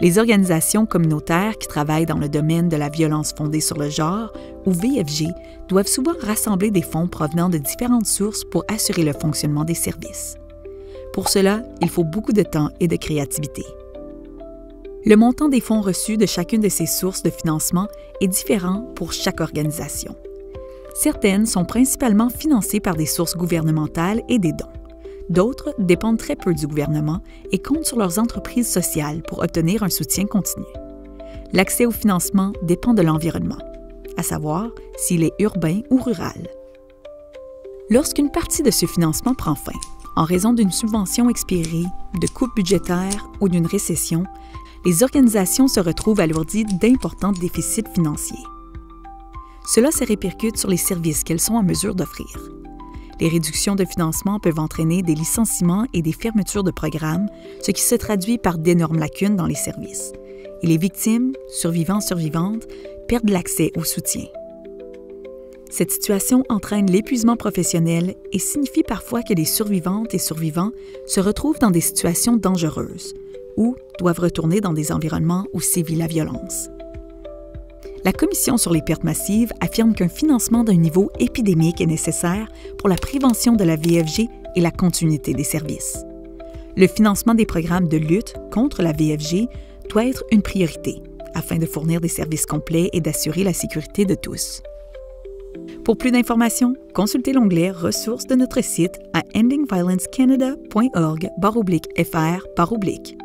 Les organisations communautaires qui travaillent dans le domaine de la violence fondée sur le genre, ou VFG, doivent souvent rassembler des fonds provenant de différentes sources pour assurer le fonctionnement des services. Pour cela, il faut beaucoup de temps et de créativité. Le montant des fonds reçus de chacune de ces sources de financement est différent pour chaque organisation. Certaines sont principalement financées par des sources gouvernementales et des dons. D'autres dépendent très peu du gouvernement et comptent sur leurs entreprises sociales pour obtenir un soutien continu. L'accès au financement dépend de l'environnement, à savoir s'il est urbain ou rural. Lorsqu'une partie de ce financement prend fin, en raison d'une subvention expirée, de coupes budgétaires ou d'une récession, les organisations se retrouvent alourdies d'importants déficits financiers. Cela se répercute sur les services qu'elles sont en mesure d'offrir. Les réductions de financement peuvent entraîner des licenciements et des fermetures de programmes, ce qui se traduit par d'énormes lacunes dans les services. Et les victimes, survivantes, perdent l'accès au soutien. Cette situation entraîne l'épuisement professionnel et signifie parfois que les survivantes et survivants se retrouvent dans des situations dangereuses ou doivent retourner dans des environnements où sévit la violence. La Commission sur les pertes massives affirme qu'un financement d'un niveau épidémique est nécessaire pour la prévention de la VFG et la continuité des services. Le financement des programmes de lutte contre la VFG doit être une priorité afin de fournir des services complets et d'assurer la sécurité de tous. Pour plus d'informations, consultez l'onglet Ressources de notre site à endingviolencecanada.org/fr/.